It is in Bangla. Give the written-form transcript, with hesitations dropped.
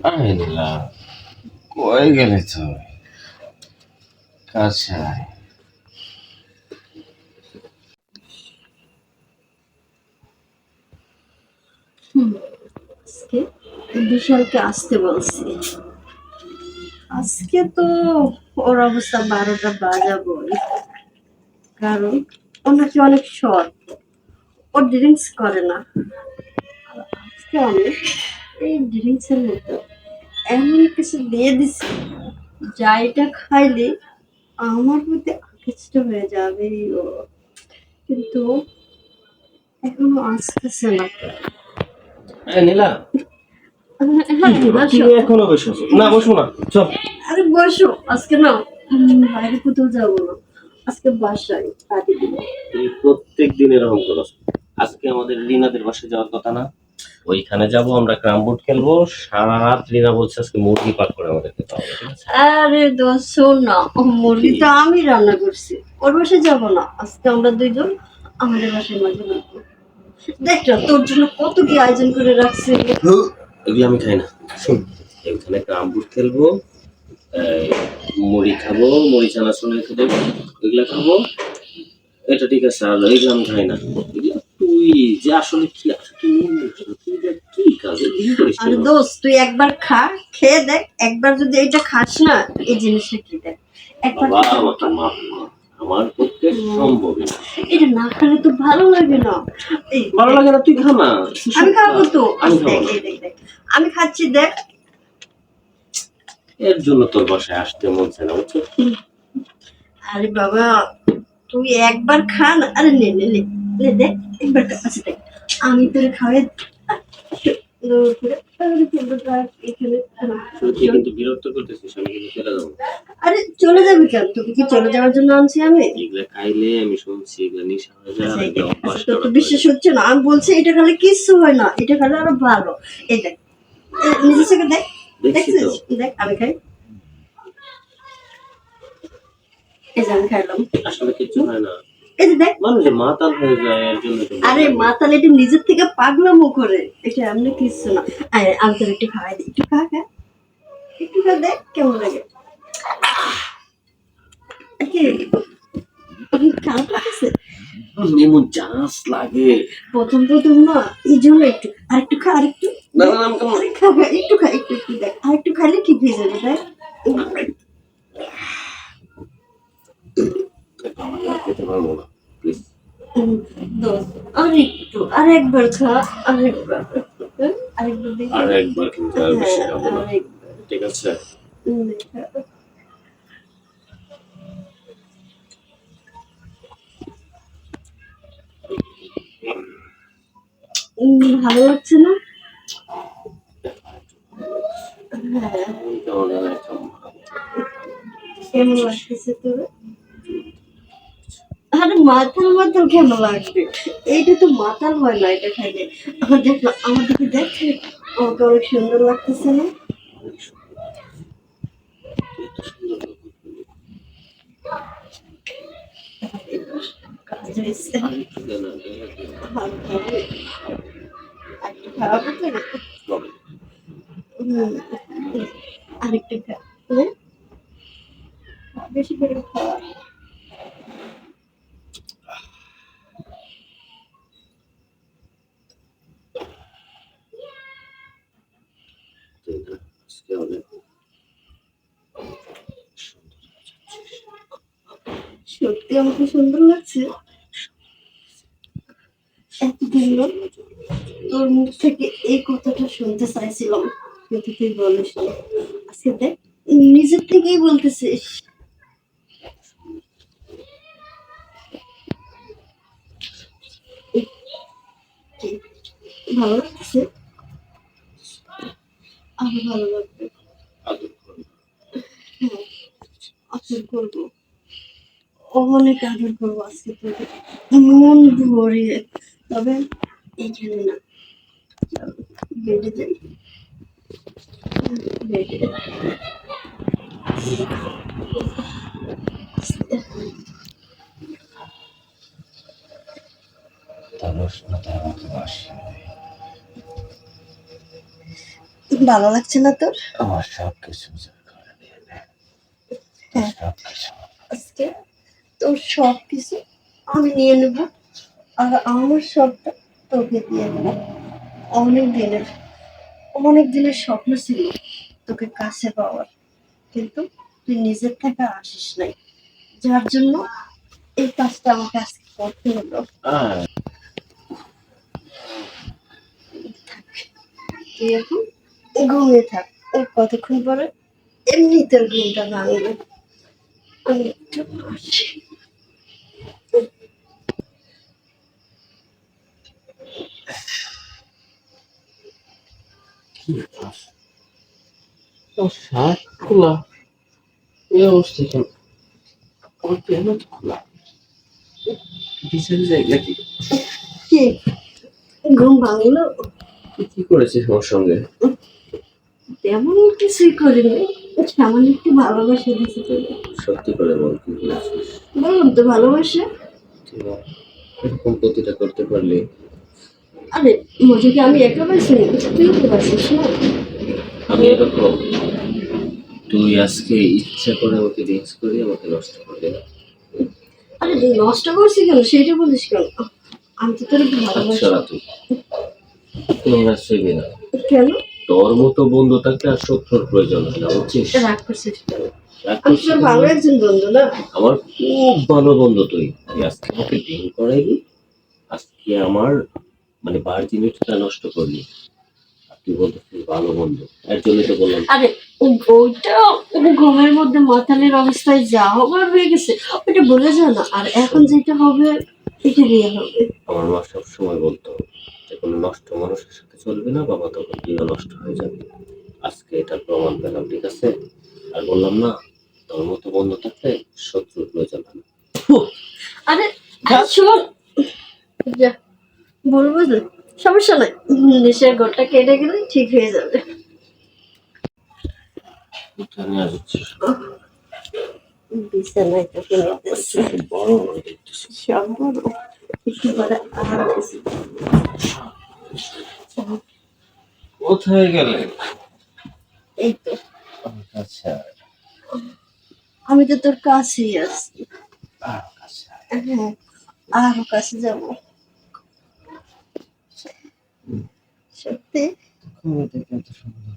আরে নীলা, কই গেলি তুই? কাছে আয়। হুম, আজকে বিশালকে আসতে বলছি। আজকে তো ওর অবস্থা 12টা বাজাবই, কারণ ও নাকি অনেক সৎ, ও ড্রিঙ্কস করে না। আর আজকে আমি এই ড্রিঙ্কসের মতো এমন কিছু দিয়ে দিছি, যা এটা খাইলে আমার প্রতি আকৃষ্ট হয়ে যাবে ও, কিন্তু এখনো আসতেছে না। এই নীলা, কি হ্যাঁ, ব্যাপার? বসো। তুমি এখনো বসে আছো? না, বসো না। চল। আরে বসো, আজকে না বাইরে কোথাও যাবো না, আজকে বাসায় পার্টি দিব। তুমি প্রত্যেক দিন এরকম করো। আজকে আমাদের রিনাদের বাসায় যাওয়ার কথা না? ওইখানে যাব, আমরা ক্রাম বোর্ড খেলবো সারা রাত। রিনা বলছে আজকে মুরগি পাক করে আমাদের খেতে হবে, ঠিক আছে? আরে দোস্ত শোন না, মুরগি কি? তো আমি রান্না করছি, ওর বাসায় যাবো না, আজকে আমরা দুইজন আমাদের বাসায় মজা করবো। দেখ না তোর জন্য কত কি আয়োজন করে রাখছে। ধুর, এগুলো আমি খাই না। শোন, এখানে ক্রাম বোর্ড খেলবো, এই, মুড়ি খাবো, মুড়ি চানাচুর রেখে দেবো, এগুলা খাবো। এটা ঠিক আছে, আর এগুলো আমি খাই না। এগুলা তুই যে আসলে কি আছে, তুই যে কি কাজে কি করিস আরে কেন? দোস্ত তুই একবার খা, খেয়ে দেখ, একবার যদি এটা খাস না, এই জিনিসটা কি দেখ, একবার বাবা, খেতে আমাকে পার। মাফ কর, আমার পক্ষে সম্ভবই না। এটা না খেলে তো ভালো লাগে না। এই ভালো দেখ, লাগে না, তুই খা না। আমি খাবো তো, আমি খাবো দেখ না। এই দেখ দেখ, আমি খাচ্ছি দেখ। এর জন্য তোর বাসায় আসতে মন চায় না, বুঝছো? আরে বাবা, তুই একবার খা না, আরে নে নে নে নে, দেখ একবার আচ্ছা দেখ, আমি তোরে খাওয়াই তুই কিন্তু বিরক্ত করতেছিস, আমি কিন্তু চলে যাবো। আরে চলে যাবে কেন, তোকে কি চলে যাওয়ার জন্য আনছি আমি? এগুলা খাইলে আমি শুনছি এগুলা নেশা হয়ে যায়, আর আচ্ছা এগুলা আচ্ছা, অভ্যাস তোর তো করা বিশ্বাস হচ্ছে না, আমি বলছি এটা খেলে কিচ্ছু হয় না, এটা খেলে আরো ভালো। এই দেখ, নিজের চোখে দেখ, দেখছি তো। দেখছিস, দেখ আমি খাই, এই যে আমি খাইলাম, আসলে কিছু হয় না, এই যে দেখ। মানুষ যে মাতাল হয়ে যায় এর জন্য তো আরে বললাম। মাতাল এটা নিজের থেকে পাগলামো করে, এটা এমনি কিচ্ছু না। আরে আমি তোর একটু খাওয়াই দিই, একটু খা খা, একটু খা দেখ কেমন লাগে। কি খারাপ লাগছে? এমন জাস লাগে। প্রথম প্রথম না, এই জন্য একটু আরেকটু খা, আরেকটু না না, আমি কেমন আরে খা খা, একটু খা, একটু একটু দেখ, আরেকটু খাইলে ঠিক হয়ে যাবে দেখ। খেতে পারবো না, প্লিজ। উম, দোস্ত আরেকটু, আরেকবার খা, আরেকবার, আরেকবার দেখি। আর একবার কিন্তু আর বেশি হ্যাঁ খাবো না, আরেকবার। ঠিক আছে? খা। ভালো লাগছে না? হ্যাঁ, কেমন যেন একটা কেমন লাগতেছে তোর? আরে মাতাল মাতাল কেন লাগবে, এইটা তো মাতাল হয় না এটা খাইলে। আমার দেখ না, আমার দিকে দেখ, আমাকে অনেক সুন্দর লাগতেছে না? কাজ হয়েছে, আরেকটু দে না, দে না, দে না। ভালো খাবে, একটু খাওয়াবো তো। হবে। হুম, আরেকটু খা, হ্যাঁ? বেশি করে খাওয়া। তাই না? আজকে অনেক সত্যি আমাকে সুন্দর লাগছে। এতদিন না তোর মুখ থেকে এই কথাটা শুনতে চাইছিলাম, কিন্তু তুই বলিস না, আজকে দেখ নিজের থেকেই বলতেছিস। কি ভালো লাগছে? আরো ভালো লাগবে। আদর করে। হ্যাঁ, আদর করবো, অনেক আদর করবো আজকে তোকে, মন ভরিয়ে। তবে এইখানে না, বেডে যাই, বেডে। তার উষ্ণতায় আমাকে বাসি। ভালো লাগছে না তোর? আমার সব কিছু করে দিয়ে দে। হ্যাঁ, সব কিছু। আজকে তোর সব কিছু আমি নিয়ে নেব, আর আমার সবটা তোকে দিয়ে দেবো। অনেক দিনের অনেক দিনের স্বপ্ন ছিল তোকে কাছে পাওয়ার, কিন্তু তুই নিজের থেকে আসিস নাই, যার জন্য এই কাজটা আমাকে আজকে করতে হলো। আর থাক, তুই এখন ঘুমিয়ে থাক, আর কতক্ষণ পরে এমনি তোর ঘুমটা ভাঙবে। আমি একটু আসি। কি ব্যাপার? তোর শার্ট খোলা, এই অবস্থা কেন? আমার প্যান্টও তো খোলা। বিচারে যাই নাকি? কি ঘুম ভাঙলো? তুই কি করেছিস আমার সঙ্গে? তেমন কিছুই করিনি, সামান্য একটু ভালোবাসা দিছি তোকে। সত্যি করে বল কি করেছিস? বললাম তো ভালোবাসা। তুই এরকম প্রতিটা করতে পারলি? আরে মজুকে আমি একা পাইছি, তুই তো পাইছিস না। আমি এরকম, তুই আজকে ইচ্ছা করে আমাকে ড্রিঙ্কস করে আমাকে নষ্ট করলি না? আরে তুই নষ্ট করছি কেন সেটা বলিস কেন? আমি তো তোর ভালোবাসি। আচ্ছা তুই নোংরা ছবি না। কেন তোর মতো বন্ধু থাকলে আর শত্রুর প্রয়োজন হয় না, বুঝছিস? রাগ করছিস কেন? রাগ আমি করছিস তোর কেন? ভালো একজন বন্ধু না? আমার খুব ভালো বন্ধু তুই। তুই আজকে আমাকে ড্রিঙ্ক করাইলি, আজকে আমার মানে ভার্জিনিটিটা নষ্ট করলি, আর তুই বলতেছিস ভালো বন্ধু। এর জন্যই তো বললাম। আরে ওইটা ঘুমের মধ্যে মাতালের অবস্থায় যা হবার হয়ে গেছে, ওইটা বলে যা না। আর এখন যেটা হবে এটা বিয়ে হবে। আমার মা সব সময় বলতো যে কোনো নষ্ট মানুষের সাথে চলবে না, বাবা তখন বিয়ে নষ্ট হয়ে যাবে। আজকে এটার প্রমাণ পেলাম, ঠিক আছে? আর বললাম না, তোর মতো বন্ধু থাকলে শত্রুর প্রয়োজন হয় না। আরে শোন, যা বলবো তো, সমস্যা নাই, নেশার ঘরটা কেটে গেলে ঠিক হয়ে যাবে। এটা নিয়ে যাচ্ছিস বিছানায় তোকে নিতেছি, বড় বড় দেখতেছিস। সব বড়, একটু পরে আর কিছু। কোথায় গেলে? এই তো, আচ্ছা, আমি তো তোর কাছেই আছি। আচ্ছা। হ্যাঁ, আরো কাছে যাবো। সত্যি ঘুমিয়ে থেকে এত সুন্দর